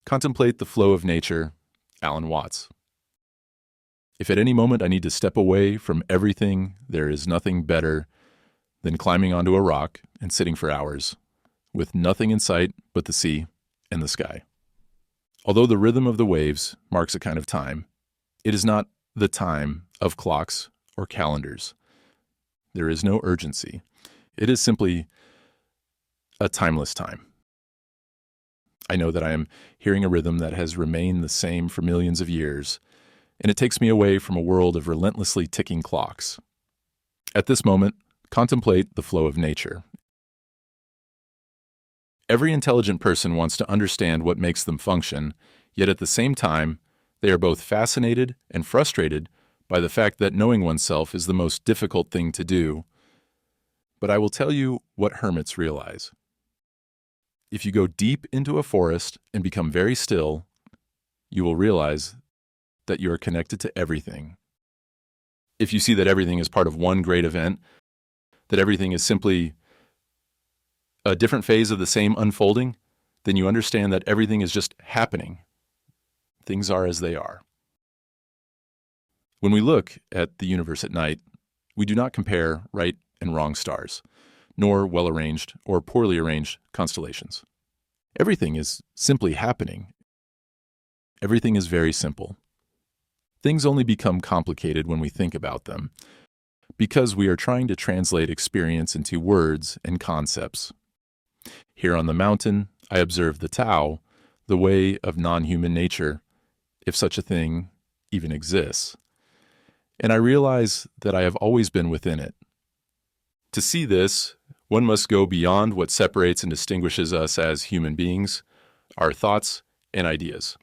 Contemplate the flow of nature, Alan Watts. If at any moment I need to step away from everything, there is nothing better than climbing onto a rock and sitting for hours, with nothing in sight but the sea and the sky. Although the rhythm of the waves marks a kind of time, it is not the time of clocks or calendars. There is no urgency. It is simply a timeless time. I know that I am hearing a rhythm that has remained the same for millions of years, and it takes me away from a world of relentlessly ticking clocks. At this moment, contemplate the flow of nature. Every intelligent person wants to understand what makes them function, yet at the same time, they are both fascinated and frustrated by the fact that knowing oneself is the most difficult thing to do. But I will tell you what hermits realize. If you go deep into a forest and become very still, you will realize that you are connected to everything. If you see that everything is part of one great event, that everything is simply a different phase of the same unfolding, then you understand that everything is just happening. Things are as they are. When we look at the universe at night, we do not compare right and wrong stars, nor well-arranged or poorly arranged constellations. Everything is simply happening. Everything is very simple. Things only become complicated when we think about them, because we are trying to translate experience into words and concepts. Here on the mountain, I observe the Tao, the way of non-human nature, if such a thing even exists. And I realize that I have always been within it. To see this, one must go beyond what separates and distinguishes us as human beings, our thoughts and ideas.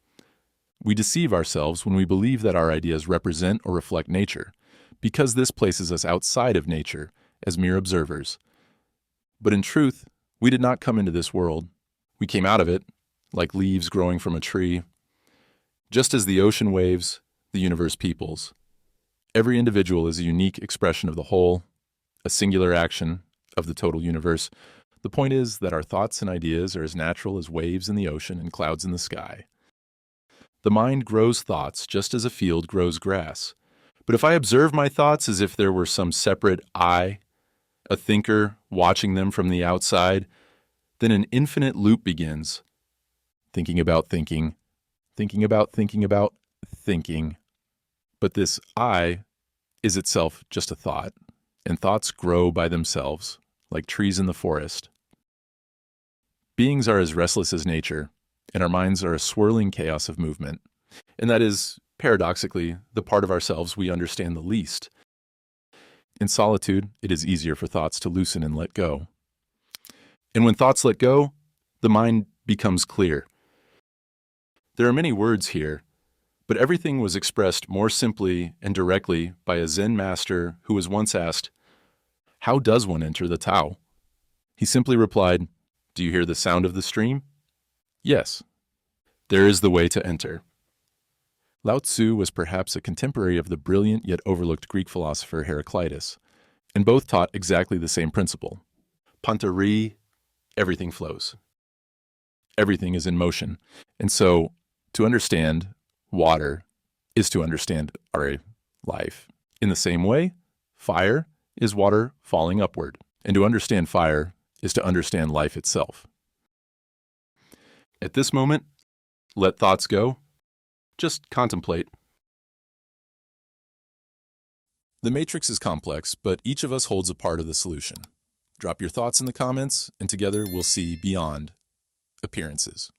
We deceive ourselves when we believe that our ideas represent or reflect nature, because this places us outside of nature as mere observers. But in truth, we did not come into this world. We came out of it, like leaves growing from a tree. Just as the ocean waves, the universe peoples. Every individual is a unique expression of the whole, a singular action of the total universe. The point is that our thoughts and ideas are as natural as waves in the ocean and clouds in the sky. The mind grows thoughts just as a field grows grass. But if I observe my thoughts as if there were some separate I, a thinker watching them from the outside, then an infinite loop begins. Thinking about thinking, thinking about thinking about thinking. But this I is itself just a thought, and thoughts grow by themselves, like trees in the forest. Beings are as restless as nature, and our minds are a swirling chaos of movement. And that is, paradoxically, the part of ourselves we understand the least. In solitude, it is easier for thoughts to loosen and let go. And when thoughts let go, the mind becomes clear. There are many words here, but everything was expressed more simply and directly by a Zen master who was once asked, "How does one enter the Tao?" He simply replied, "Do you hear the sound of the stream? Yes. There is the way to enter." Lao Tzu was perhaps a contemporary of the brilliant yet overlooked Greek philosopher Heraclitus, and both taught exactly the same principle. Pantari, everything flows. Everything is in motion. And so, to understand water is to understand our life. In the same way, fire is water falling upward, and to understand fire is to understand life itself. At this moment, let thoughts go. Just contemplate. The matrix is complex, but each of us holds a part of the solution. Drop your thoughts in the comments, and together we'll see beyond appearances.